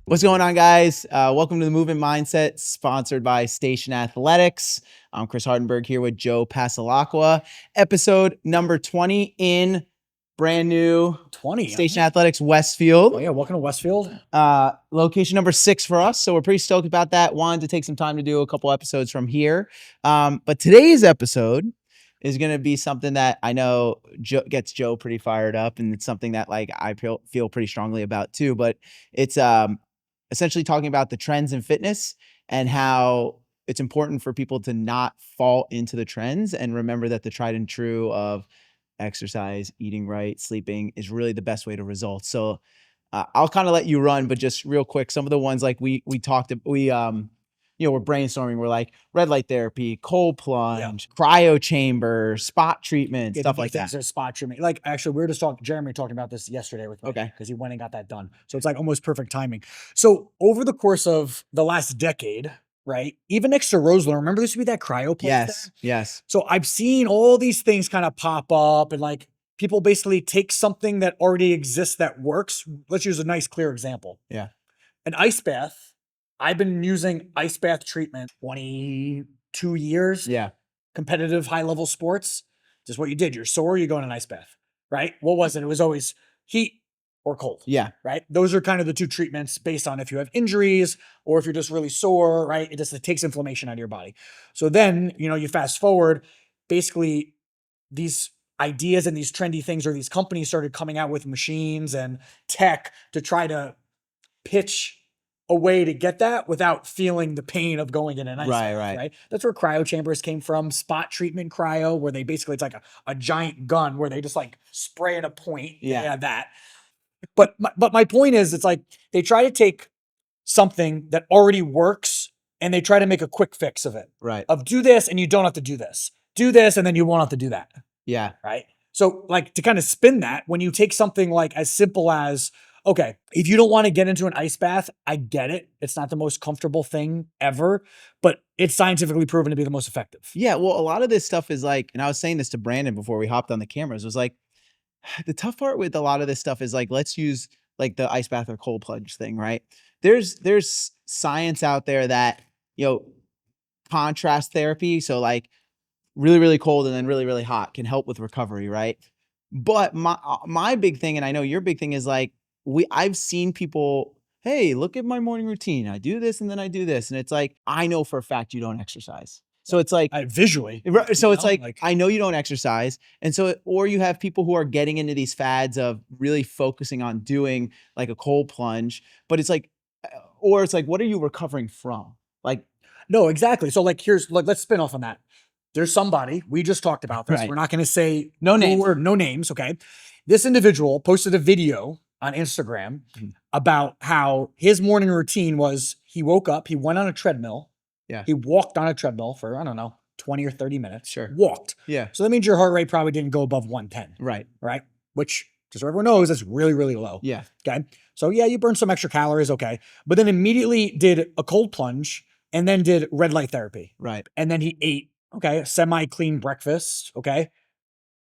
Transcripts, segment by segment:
What's going on, guys? Welcome to the Movement Mindset, sponsored by Station Athletics. I'm Chris Hardenberg here with Joe Pasalacqua. Episode number 20 in brand new 20. Station Athletics Westfield. Oh yeah, welcome to Westfield. Location number 6 for us, so we're pretty stoked about that. Wanted to take some time to do a couple episodes from here. But today's episode is going to be something that I know gets Joe pretty fired up, and it's something that I feel pretty strongly about too. But it's essentially talking about the trends in fitness and how it's important for people to not fall into the trends and remember that the tried and true of exercise, eating right, sleeping is really the best way to results. So I'll kind of let you run, but just real quick, some of the ones like we're brainstorming. We're like red light therapy, cold plunge, cryo chamber, spot treatment, stuff like that. Spot treatment. Like actually, we were just Jeremy talking about this yesterday with me. Okay. Because he went and got that done. So it's like almost perfect timing. So over the course of the last decade, right? Even next to Roseland, remember this would be that cryo place there? Yes. So I've seen all these things kind of pop up and like people basically take something that already exists that works. Let's use a nice clear example. Yeah. An ice bath. I've been using ice bath treatment 22 years. Yeah. Competitive high-level sports. Just what you did. You're sore, you go in an ice bath, right? What was it? It was always heat or cold. Yeah. Right? Those are kind of the two treatments based on if you have injuries or if you're just really sore, right? It takes inflammation out of your body. So then, you fast forward, basically these ideas and these trendy things or these companies started coming out with machines and tech to try to pitch a way to get that without feeling the pain of going in an ice bath, right? That's where cryo chambers came from. Spot treatment cryo, where it's like a giant gun where they just like spray in a point. Yeah. They have that. But my point is, it's like they try to take something that already works and they try to make a quick fix of it. Right. Of do this and you don't have to do this. Do this and then you won't have to do that. Yeah. Right. So like to kind of spin that, when you take something like as simple as, okay, if you don't want to get into an ice bath, I get it. It's not the most comfortable thing ever, but it's scientifically proven to be the most effective. Yeah. Well, a lot of this stuff is like, and I was saying this to Brandon before we hopped on the cameras, was like, the tough part with a lot of this stuff is like, let's use like the ice bath or cold plunge thing, right? There's science out there that, contrast therapy. So like really, really cold and then really, really hot can help with recovery, right? But my big thing, and I know your big thing is like, I've seen people, hey, look at my morning routine. I do this and then I do this. And it's like, I know for a fact you don't exercise. So it's like visually. So it's like, I know you don't exercise. And so, or you have people who are getting into these fads of really focusing on doing like a cold plunge, but it's like, or it's like, what are you recovering from? Like, no, exactly. So like, let's spin off on that. There's somebody, we just talked about this. Right. We're not going to say no names. No names. Okay. This individual posted a video on Instagram about how his morning routine was he woke up, he went on a treadmill. Yeah. He walked on a treadmill for, 20 or 30 minutes. Sure. Walked. Yeah. So that means your heart rate probably didn't go above 110. Right. Right. Which, just so everyone knows, is really, really low. Yeah. Okay. So yeah, you burned some extra calories. Okay. But then immediately did a cold plunge and then did red light therapy. Right. And then he ate, a semi-clean breakfast. Okay.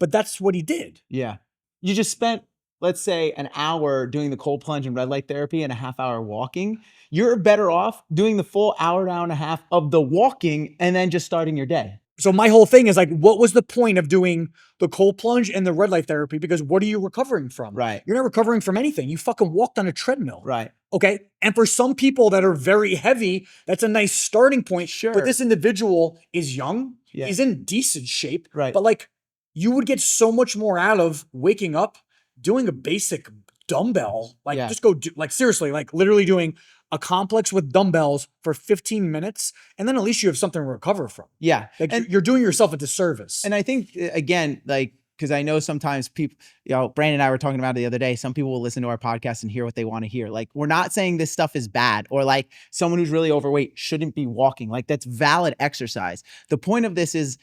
But that's what he did. Yeah. You just spent, let's say, an hour doing the cold plunge and red light therapy and a half hour walking. You're better off doing the full hour and a half of the walking and then just starting your day. So my whole thing is like, what was the point of doing the cold plunge and the red light therapy? Because what are you recovering from? Right. You're not recovering from anything. You fucking walked on a treadmill. Right. Okay. And for some people that are very heavy, that's a nice starting point. Sure. But this individual is young. Yeah. He's in decent shape. Right. But like, you would get so much more out of waking up, doing a basic dumbbell. Like just go do, like seriously, like literally doing a complex with dumbbells for 15 minutes. And then at least you have something to recover from. Yeah. Like you're doing yourself a disservice. And I think, again, like, because I know sometimes people, Brandon and I were talking about it the other day. Some people will listen to our podcast and hear what they want to hear. Like, we're not saying this stuff is bad or like someone who's really overweight shouldn't be walking. Like, that's valid exercise. The point of this is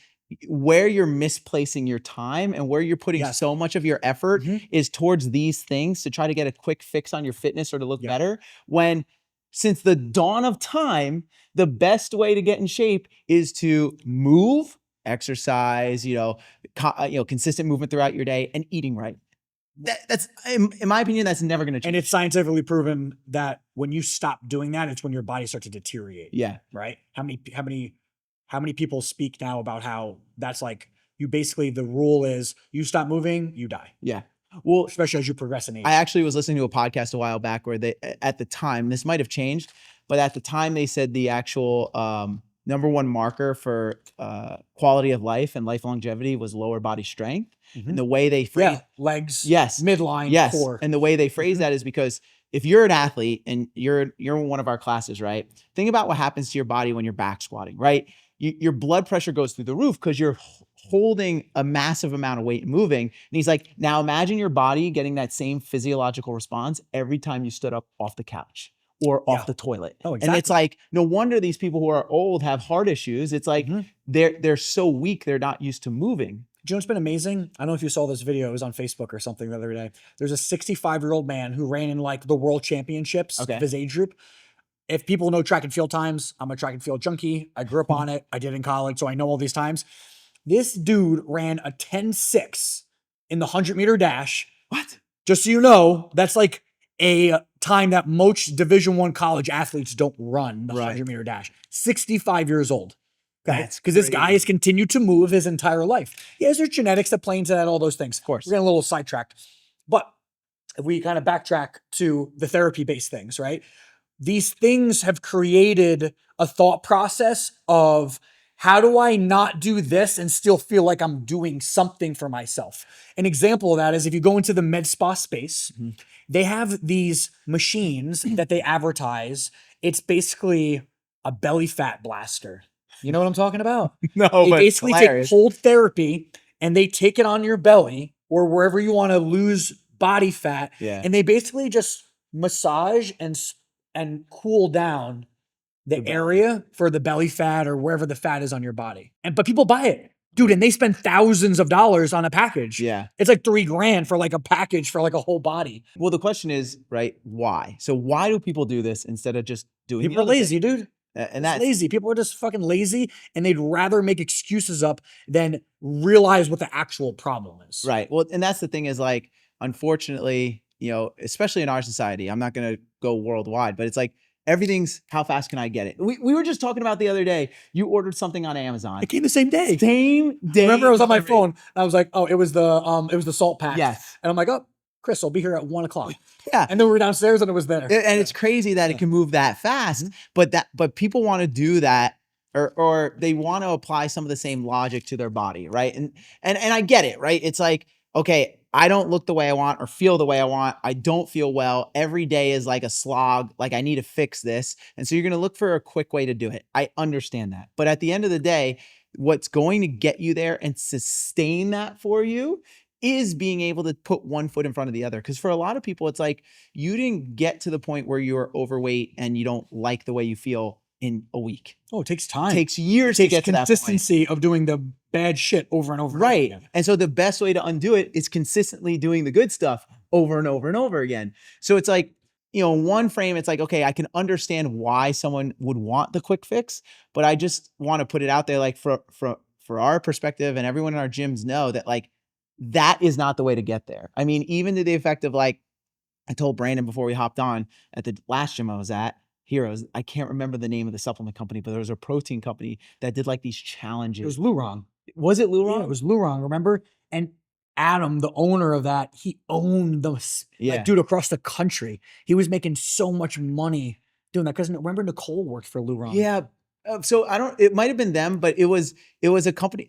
where you're misplacing your time and where you're putting so much of your effort is towards these things to try to get a quick fix on your fitness or to look better, when since the dawn of time, the best way to get in shape is to move, exercise, consistent movement throughout your day and eating right. That's in my opinion, that's never going to change. And it's scientifically proven that when you stop doing that, it's when your body starts to deteriorate. Yeah. Right. How many people speak now about how that's like, you basically, the rule is you stop moving, you die. Yeah. Well, especially as you progress in age. I actually was listening to a podcast a while back where they, at the time, this might have changed, but at the time they said the actual number one marker for quality of life and life longevity was lower body strength. And the way they phrase legs, yes, midline, yes, core. And the way they phrase that is because if you're an athlete and you're in one of our classes, right? Think about what happens to your body when you're back squatting, right? Your blood pressure goes through the roof because you're holding a massive amount of weight and moving. And he's like, now imagine your body getting that same physiological response every time you stood up off the couch or off the toilet. Oh, exactly. And it's like, no wonder these people who are old have heart issues. It's like they're so weak, they're not used to moving. Do you know what's been amazing? I don't know if you saw this video. It was on Facebook or something the other day. There's a 65-year-old man who ran in like the world championships of his age group. If people know track and field times, I'm a track and field junkie. I grew up on it. I did in college, so I know all these times. This dude ran a 10.6 in the 100-meter dash. What? Just so you know, that's like a time that most Division I college athletes don't run the 100-meter dash. 65 years old. Okay? Because this guy has continued to move his entire life. Yes, there's genetics that play into that, all those things. Of course. We're getting a little sidetracked. But if we kind of backtrack to the therapy-based things, right? These things have created a thought process of, how do I not do this and still feel like I'm doing something for myself? An example of that is if you go into the med spa space, they have these machines that they advertise. It's basically a belly fat blaster. You know what I'm talking about? No, they but basically take cold therapy and they take it on your belly or wherever you want to lose body fat. And they basically just massage and cool down the area for the belly fat or wherever the fat is on your body. But people buy it. Dude, and they spend thousands of dollars on a package. Yeah. It's like $3,000 for like a package for like a whole body. Well, the question is, right, why? So why do people do this instead of just doing People are lazy, dude. And that's lazy. People are just fucking lazy and they'd rather make excuses up than realize what the actual problem is. Right. Well, and that's the thing is like, unfortunately, you know, especially in our society, I'm not going to go worldwide, but it's like, everything's how fast can I get it? We were just talking about the other day, you ordered something on Amazon. It came the same day. Same day. Remember I was on my phone. And I was like, oh, it was the salt pack. Yes. And I'm like, oh, Chris, I'll be here at 1 o'clock. Yeah. And then we were downstairs and it was there. And it's crazy that it can move that fast, but people want to do that or they want to apply some of the same logic to their body. Right. And I get it, right? It's like, okay, I don't look the way I want or feel the way I want. I don't feel well. Every day is like a slog. Like I need to fix this. And so you're going to look for a quick way to do it. I understand that. But at the end of the day, what's going to get you there and sustain that for you is being able to put one foot in front of the other. Because for a lot of people, it's like you didn't get to the point where you're overweight and you don't like the way you feel in a week. Oh, it takes time. It takes years to get to that point. Consistency of doing the bad shit over and over. Right. Again. And so the best way to undo it is consistently doing the good stuff over and over and over again. So it's like, you know, in one frame, it's like, okay, I can understand why someone would want the quick fix, but I just want to put it out there, like for our perspective and everyone in our gyms know that like, that is not the way to get there. I mean, even to the effect of like, I told Brandon before we hopped on at the last gym I was at, Heroes, I can't remember the name of the supplement company, but there was a protein company that did like these challenges. It was Lurong. Was it Lurong? Yeah, it was Lurong, remember? And Adam, the owner of that, he owned those, like, dude, across the country. He was making so much money doing that. Because remember Nicole worked for Lurong. Yeah. So it might have been them, but it was a company.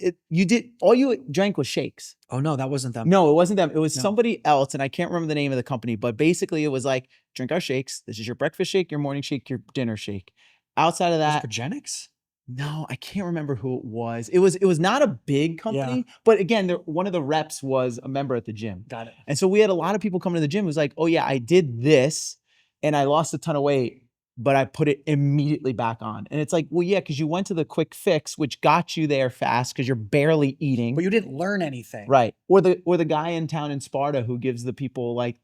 All you drank was shakes. Oh no, that wasn't them. No, it wasn't them. It was somebody else. And I can't remember the name of the company, but basically it was like, drink our shakes. This is your breakfast shake, your morning shake, your dinner shake. Outside of that. Progenics? No, I can't remember who it was. It was not a big company, but again, one of the reps was a member at the gym. Got it. And so we had a lot of people coming to the gym who was like, oh yeah, I did this and I lost a ton of weight, but I put it immediately back on. And it's like, well, yeah, because you went to the quick fix, which got you there fast because you're barely eating. But you didn't learn anything. Right. Or the guy in town in Sparta who gives the people like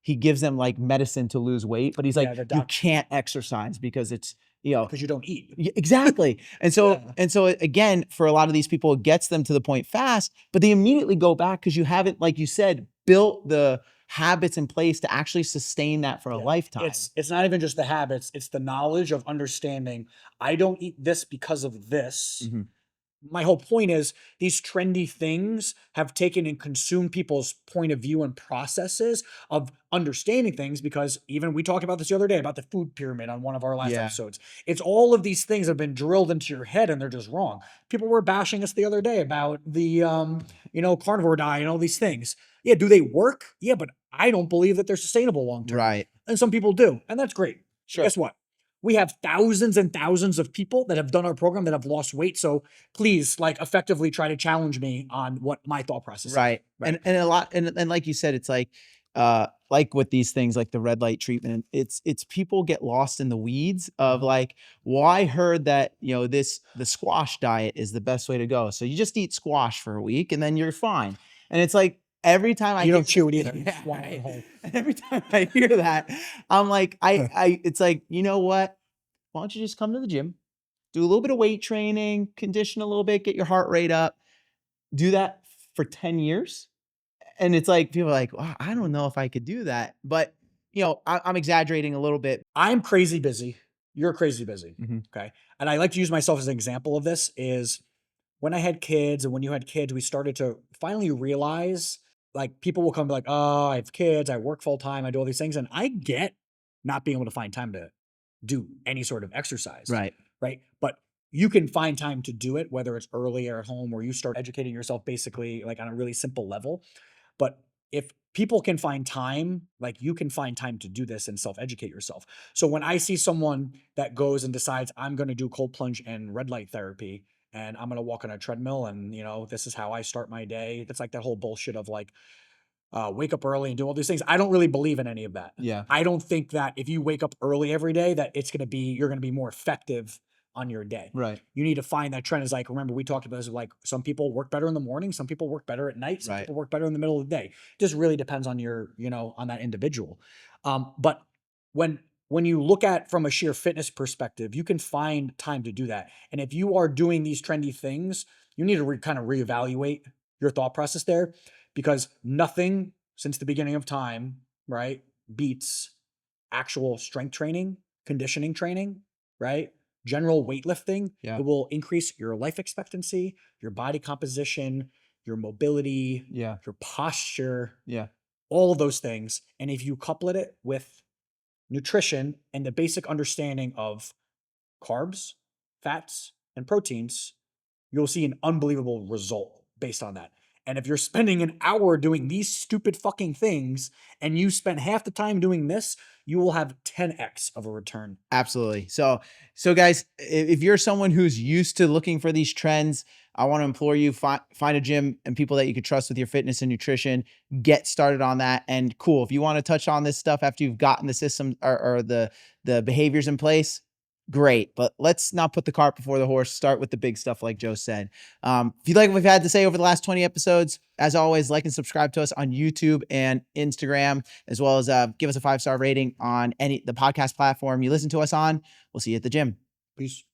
he gives them like medicine to lose weight, but he's like, you can't exercise because it's because you don't eat. Exactly. And so, Yeah. again, for a lot of these people, it gets them to the point fast, but they immediately go back because you haven't, like you said, built the habits in place to actually sustain that for a Yeah. lifetime. It's not even just the habits, it's the knowledge of understanding I don't eat this because of this. Mhm. My whole point is these trendy things have taken and consumed people's point of view and processes of understanding things, because even we talked about this the other day about the food pyramid on one of our last Yeah. episodes. It's all of these things have been drilled into your head and they're just wrong. People were bashing us the other day about the carnivore diet and all these things. Yeah, do they work? Yeah, but I don't believe that they're sustainable long term. Right. And some people do, and that's great. Sure. Guess what? We have thousands and thousands of people that have done our program that have lost weight. So please, like, effectively try to challenge me on what my thought process is. Right. Right. And a lot, and like you said, it's like with these things like the red light treatment, it's people get lost in the weeds of like, well, I heard that, the squash diet is the best way to go. So you just eat squash for a week and then you're fine. And it's like every time You hear- don't chew it either. Yeah, Swallow it right. whole. And every time I hear that, I'm like, it's like, you know what? Why don't you just come to the gym, do a little bit of weight training, condition a little bit, get your heart rate up, do that for 10 years. And it's like, people are like, "Wow, I don't know if I could do that." But, I'm exaggerating a little bit. I'm crazy busy. You're crazy busy. Mhm. Okay. And I like to use myself as an example of this is when I had kids and when you had kids, we started to finally realize, like, people will come and be like, oh, I have kids, I work full time, I do all these things. And I get not being able to find time to do any sort of exercise. Right. Right. But you can find time to do it, whether it's early or at home, or you start educating yourself basically like on a really simple level. But if people can find time, like, you can find time to do this and self-educate yourself. So when I see someone that goes and decides I'm going to do cold plunge and red light therapy and I'm going to walk on a treadmill and, this is how I start my day. That's like that whole bullshit of like, wake up early and do all these things. I don't really believe in any of that. Yeah. I don't think that if you wake up early every day, that you're going to be more effective on your day. Right. You need to find that trend. Is like, remember, we talked about this, like, some people work better in the morning, some people work better at night, some Right. people work better in the middle of the day. It just really depends on your, on that individual. But when you look at from a sheer fitness perspective, you can find time to do that. And if you are doing these trendy things, you need to kind of reevaluate your thought process there, because nothing since the beginning of time, right, beats actual strength training, conditioning training, right? General weightlifting. Yeah. It will increase your life expectancy, your body composition, your mobility, Yeah. your posture, Yeah. all of those things. And if you couple it with nutrition and the basic understanding of carbs, fats, and proteins, you'll see an unbelievable result based on that. And if you're spending an hour doing these stupid fucking things and you spend half the time doing this, you will have 10x of a return. Absolutely. So guys, if you're someone who's used to looking for these trends, I want to implore you, find a gym and people that you could trust with your fitness and nutrition, get started on that. And cool, if you want to touch on this stuff after you've gotten the system or the behaviors in place, great. But let's not put the cart before the horse. Start with the big stuff like Joe said. If you like what we've had to say over the last 20 episodes, as always, like and subscribe to us on YouTube and Instagram, as well as give us a 5-star rating on the podcast platform you listen to us on. We'll see you at the gym. Peace.